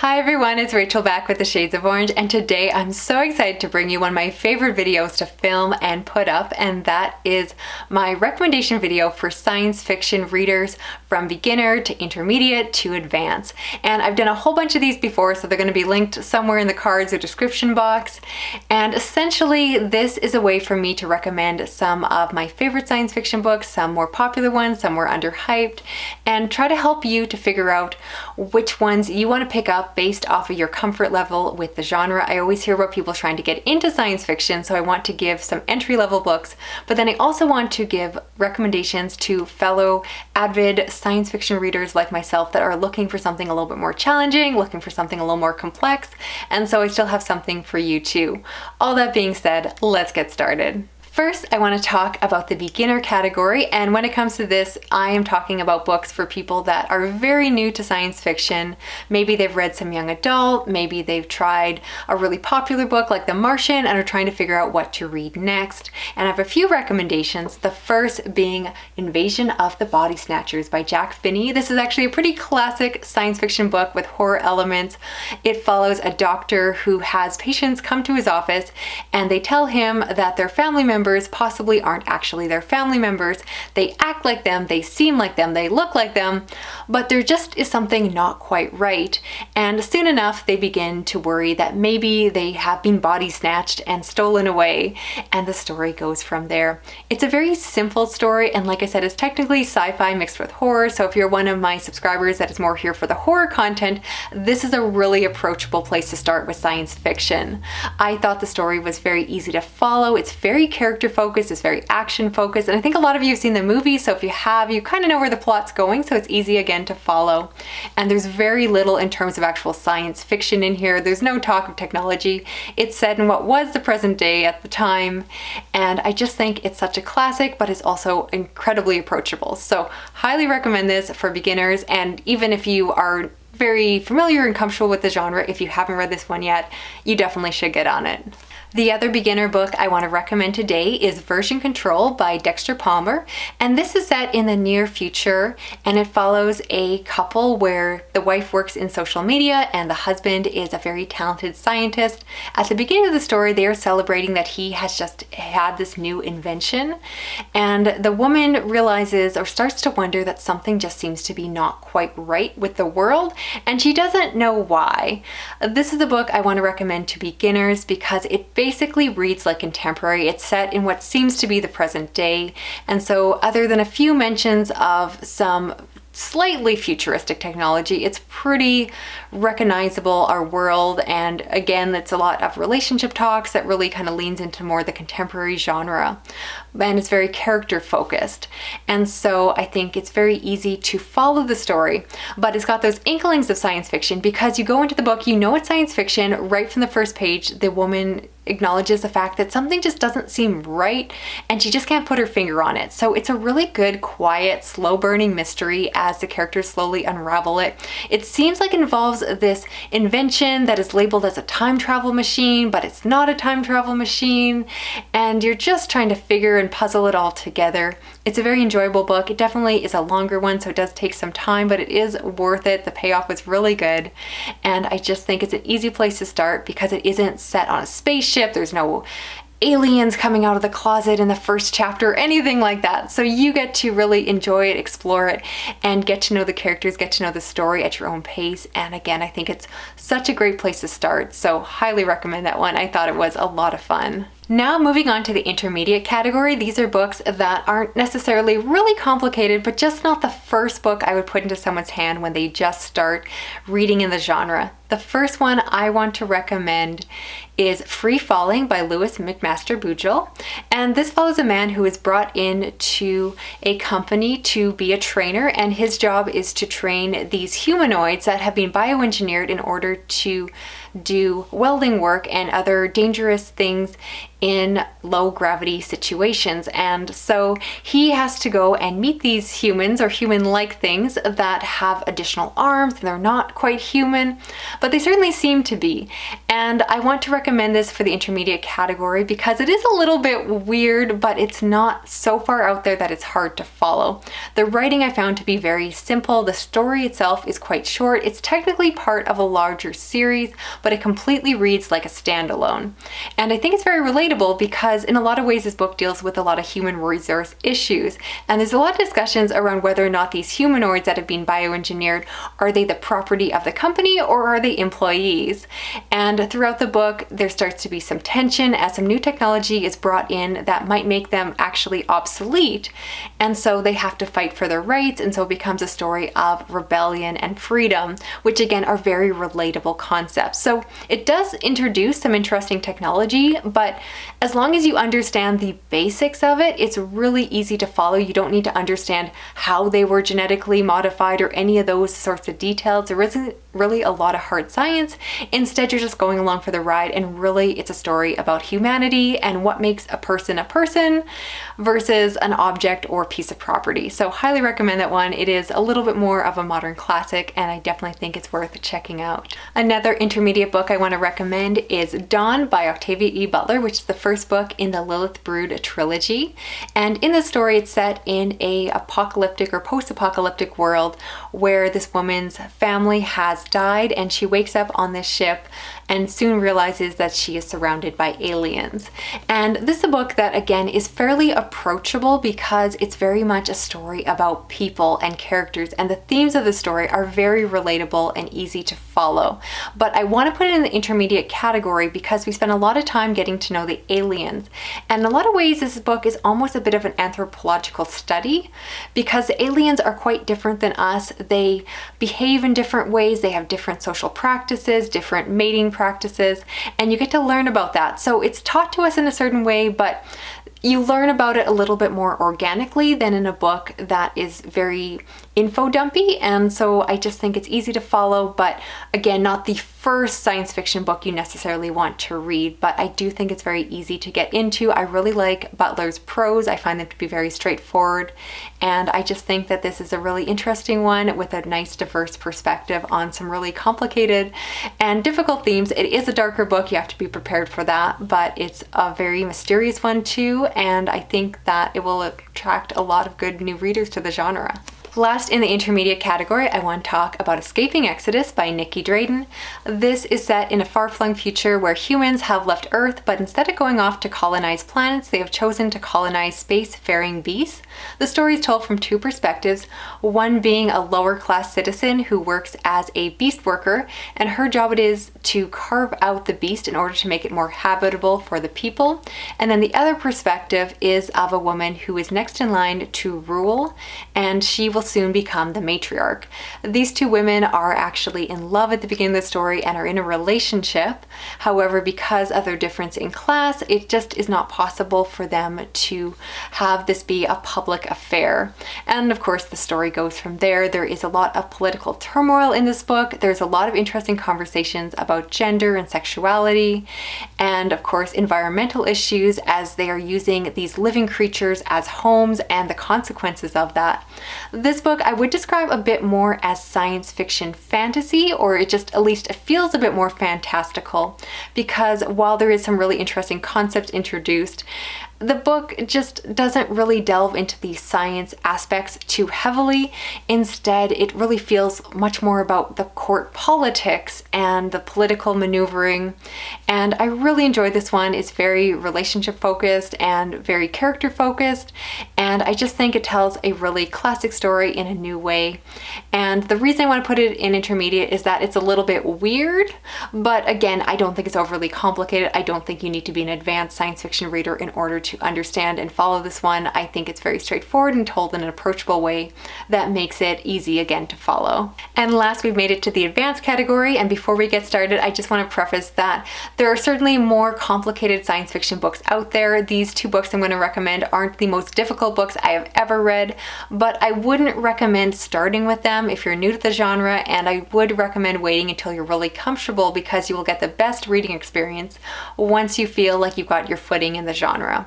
Hi everyone, it's Rachel back with the Shades of Orange, and today I'm so excited to bring you one of my favorite videos to film and put up, and that is my recommendation video for science fiction readers from beginner to intermediate to advanced. And I've done a whole bunch of these before, so they're going to be linked somewhere in the cards or description box. And essentially this is a way for me to recommend some of my favorite science fiction books, some more popular ones, some more underhyped, and try to help you to figure out which ones you want to pick up based off of your comfort level with the genre. I always hear about people trying to get into science fiction, so I want to give some entry-level books, but then I also want to give recommendations to fellow avid science fiction readers like myself that are looking for something a little bit more challenging, looking for something a little more complex, and so I still have something for you too. All that being said, let's get started. First, I want to talk about the beginner category, and when it comes to this, I am talking about books for people that are very new to science fiction. Maybe they've read some young adult, maybe they've tried a really popular book like The Martian and are trying to figure out what to read next. And I have a few recommendations, the first being Invasion of the Body Snatchers by Jack Finney. This is actually a pretty classic science fiction book with horror elements. It follows a doctor who has patients come to his office and they tell him that their family members possibly aren't actually their family members. They act like them, they seem like them, they look like them, but there just is something not quite right. And soon enough, they begin to worry that maybe they have been body snatched and stolen away, and the story goes from there. It's a very simple story, and like I said, it's technically sci-fi mixed with horror, so if you're one of my subscribers that is more here for the horror content, this is a really approachable place to start with science fiction. I thought the story was very easy to follow. It's very character focused, it's very action focused, and I think a lot of you have seen the movie, so if you have, you kind of know where the plot's going, so it's easy again to follow. And there's very little in terms of actual science fiction in here. There's no talk of technology. It's set in what was the present day at the time, and I just think it's such a classic, but it's also incredibly approachable. So highly recommend this for beginners, and even if you are very familiar and comfortable with the genre, if you haven't read this one yet, you definitely should get on it. The other beginner book I want to recommend today is Version Control by Dexter Palmer, and this is set in the near future, and it follows a couple where the wife works in social media and the husband is a very talented scientist. At the beginning of the story, they are celebrating that he has just had this new invention, and the woman realizes or starts to wonder that something just seems to be not quite right with the world, and she doesn't know why. This is a book I want to recommend to beginners because it basically reads like contemporary. It's set in what seems to be the present day, and so other than a few mentions of some slightly futuristic technology, it's pretty recognizable, our world, and again, it's a lot of relationship talks that really kind of leans into more the contemporary genre, and it's very character focused, and so I think it's very easy to follow the story, but it's got those inklings of science fiction because you go into the book, you know it's science fiction. Right from the first page, the woman acknowledges the fact that something just doesn't seem right and she just can't put her finger on it. So it's a really good, quiet, slow burning mystery as the characters slowly unravel it. It seems like it involves this invention that is labeled as a time travel machine, but it's not a time travel machine, and you're just trying to figure and puzzle it all together. It's a very enjoyable book. It definitely is a longer one, so it does take some time, but it is worth it. The payoff was really good, and I just think it's an easy place to start because it isn't set on a spaceship. There's no aliens coming out of the closet in the first chapter, anything like that. So you get to really enjoy it, explore it, and get to know the characters, get to know the story at your own pace. And again, I think it's such a great place to start. So highly recommend that one. I thought it was a lot of fun. Now moving on to the intermediate category, these are books that aren't necessarily really complicated, but just not the first book I would put into someone's hand when they just start reading in the genre. The first one I want to recommend is Free Falling by Louis McMaster Bujold, and this follows a man who is brought in to a company to be a trainer, and his job is to train these humanoids that have been bioengineered in order to do welding work and other dangerous things in low gravity situations. And so he has to go and meet these humans or human-like things that have additional arms, and they're not quite human, but they certainly seem to be. And I want to recommend this for the intermediate category because it is a little bit weird, but it's not so far out there that it's hard to follow. The writing I found to be very simple. The story itself is quite short. It's technically part of a larger series, but it completely reads like a standalone. And I think it's very relatable because in a lot of ways this book deals with a lot of human resource issues. And there's a lot of discussions around whether or not these humanoids that have been bioengineered, are they the property of the company or are they employees? And throughout the book, there starts to be some tension as some new technology is brought in that might make them actually obsolete. And so they have to fight for their rights. And so it becomes a story of rebellion and freedom, which again are very relatable concepts. So it does introduce some interesting technology, but as long as you understand the basics of it, it's really easy to follow. You don't need to understand how they were genetically modified or any of those sorts of details. There isn't really a lot of hard science. Instead, you're just going along for the ride, and really it's a story about humanity and what makes a person versus an object or piece of property. So highly recommend that one. It is a little bit more of a modern classic, and I definitely think it's worth checking out. Another intermediate book I want to recommend is Dawn by Octavia E. Butler, which is the first book in the Lilith Brood trilogy. And in the story, it's set in a apocalyptic or post-apocalyptic world where this woman's family has died, and she wakes up on this ship and soon realizes that she is surrounded by aliens. And this is a book that again is fairly approachable because it's very much a story about people and characters, and the themes of the story are very relatable and easy to follow. But I want to put it in the intermediate category because we spend a lot of time getting to know the aliens. And in a lot of ways this book is almost a bit of an anthropological study because the aliens are quite different than us. They behave in different ways, they have different social practices, different mating practices, and you get to learn about that. So it's taught to us in a certain way, but you learn about it a little bit more organically than in a book that is very info dumpy. And so I just think it's easy to follow, but again, not the first science fiction book you necessarily want to read, but I do think it's very easy to get into. I really like Butler's prose. I find them to be very straightforward, and I just think that this is a really interesting one with a nice diverse perspective on some really complicated and difficult themes. It is a darker book, you have to be prepared for that, but it's a very mysterious one too, and I think that it will attract a lot of good new readers to the genre. Last in the intermediate category, I want to talk about Escaping Exodus by Nicky Drayden. This is set in a far-flung future where humans have left Earth, but instead of going off to colonize planets, they have chosen to colonize space-faring beasts. The story is told from two perspectives, one being a lower-class citizen who works as a beast worker, and her job it is to carve out the beast in order to make it more habitable for the people. And then the other perspective is of a woman who is next in line to rule, and she will soon become the matriarch. These two women are actually in love at the beginning of the story and are in a relationship. However, because of their difference in class, it just is not possible for them to have this be a public affair. And of course, the story goes from there. There is a lot of political turmoil in this book. There's a lot of interesting conversations about gender and sexuality, and of course, environmental issues as they are using these living creatures as homes and the consequences of that. This book I would describe a bit more as science fiction fantasy, or it just at least it feels a bit more fantastical, because while there is some really interesting concepts introduced, the book just doesn't really delve into the science aspects too heavily. Instead, it really feels much more about the court politics and the political maneuvering. And I really enjoyed this one. It's very relationship focused and very character focused. And I just think it tells a really classic story in a new way. And the reason I want to put it in intermediate is that it's a little bit weird, but again, I don't think it's overly complicated. I don't think you need to be an advanced science fiction reader in order to understand and follow this one. I think it's very straightforward and told in an approachable way that makes it easy again to follow. And last, we've made it to the advanced category, and before we get started, I just want to preface that there are certainly more complicated science fiction books out there. These two books I'm going to recommend aren't the most difficult books I have ever read, but I wouldn't recommend starting with them if you're new to the genre, and I would recommend waiting until you're really comfortable because you will get the best reading experience once you feel like you've got your footing in the genre.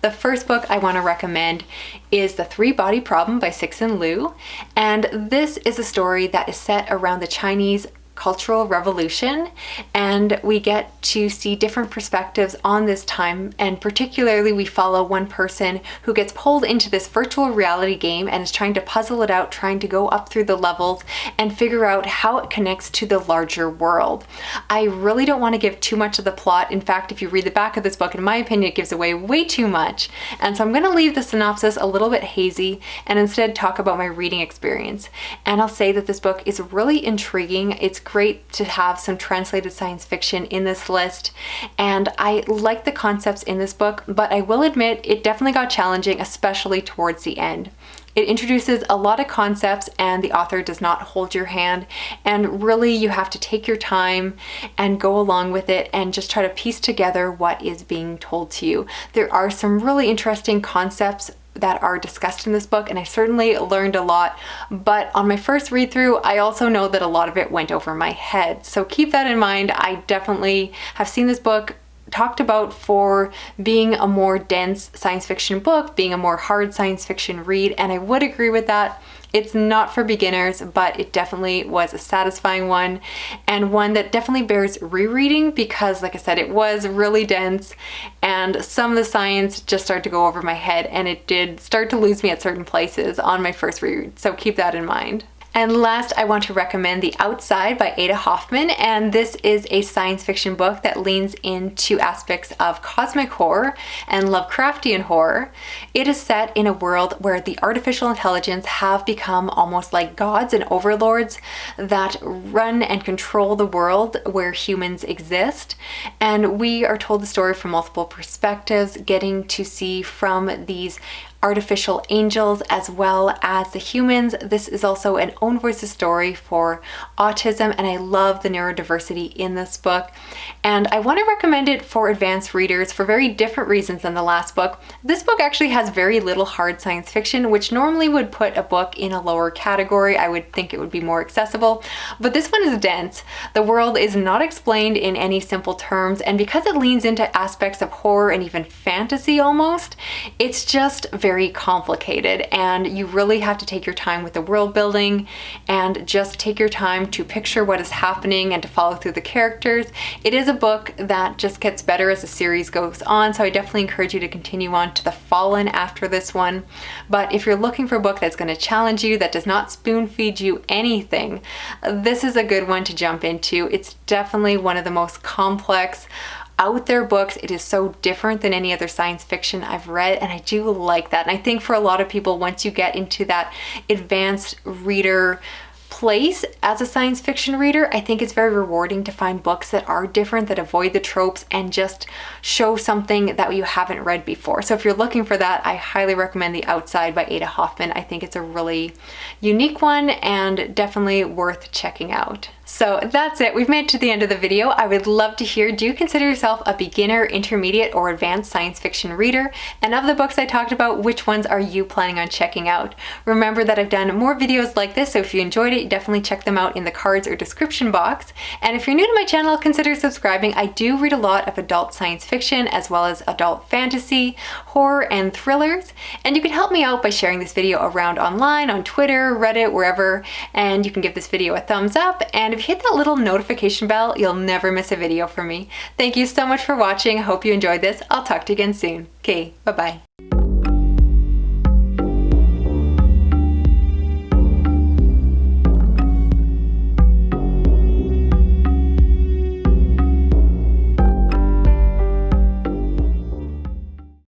The first book I want to recommend is The Three-Body Problem by Cixin Liu, and this is a story that is set around the Chinese Cultural Revolution, and we get to see different perspectives on this time, and particularly we follow one person who gets pulled into this virtual reality game and is trying to puzzle it out, trying to go up through the levels and figure out how it connects to the larger world. I really don't want to give too much of the plot. In fact, if you read the back of this book, in my opinion, it gives away way too much, and so I'm going to leave the synopsis a little bit hazy and instead talk about my reading experience. And I'll say that this book is really intriguing. It's great to have some translated science fiction in this list, and I like the concepts in this book, but I will admit it definitely got challenging, especially towards the end. It introduces a lot of concepts and the author does not hold your hand, and really you have to take your time and go along with it and just try to piece together what is being told to you. There are some really interesting concepts that are discussed in this book, and I certainly learned a lot, but on my first read through I also know that a lot of it went over my head, so keep that in mind. I definitely have seen this book talked about for being a more dense science fiction book, being a more hard science fiction read, and I would agree with that. It's not for beginners, but it definitely was a satisfying one, and one that definitely bears rereading because, like I said, it was really dense and some of the science just started to go over my head, and it did start to lose me at certain places on my first reread, so keep that in mind. And last, I want to recommend The Outside by Ada Hoffman, and this is a science fiction book that leans into aspects of cosmic horror and Lovecraftian horror. It is set in a world where the artificial intelligence have become almost like gods and overlords that run and control the world where humans exist, and we are told the story from multiple perspectives, getting to see from these artificial angels as well as the humans. This is also an own voices story for autism, and I love the neurodiversity in this book, and I want to recommend it for advanced readers for very different reasons than the last book. This book actually has very little hard science fiction, which normally would put a book in a lower category. I would think it would be more accessible, but this one is dense. The world is not explained in any simple terms, and because it leans into aspects of horror and even fantasy almost, it's just very complicated, and you really have to take your time with the world building and just take your time to picture what is happening and to follow through the characters. It is a book that just gets better as the series goes on, so I definitely encourage you to continue on to The Fallen after this one. But if you're looking for a book that's going to challenge you, that does not spoon feed you anything, this is a good one to jump into. It's definitely one of the most complex out there books. It is so different than any other science fiction I've read, and I do like that. And I think for a lot of people, once you get into that advanced reader place as a science fiction reader, I think it's very rewarding to find books that are different, that avoid the tropes and just show something that you haven't read before. So if you're looking for that, I highly recommend The Outside by Ada Hoffman. I think it's a really unique one and definitely worth checking out. So that's it. We've made it to the end of the video. I would love to hear, do you consider yourself a beginner, intermediate, or advanced science fiction reader? And of the books I talked about, which ones are you planning on checking out? Remember that I've done more videos like this, so if you enjoyed it, definitely check them out in the cards or description box. And if you're new to my channel, consider subscribing. I do read a lot of adult science fiction as well as adult fantasy, horror, and thrillers. And you can help me out by sharing this video around online, on Twitter, Reddit, wherever, and you can give this video a thumbs up. And if you hit that little notification bell, you'll never miss a video from me. Thank you so much for watching. I hope you enjoyed this. I'll talk to you again soon. Okay, bye-bye.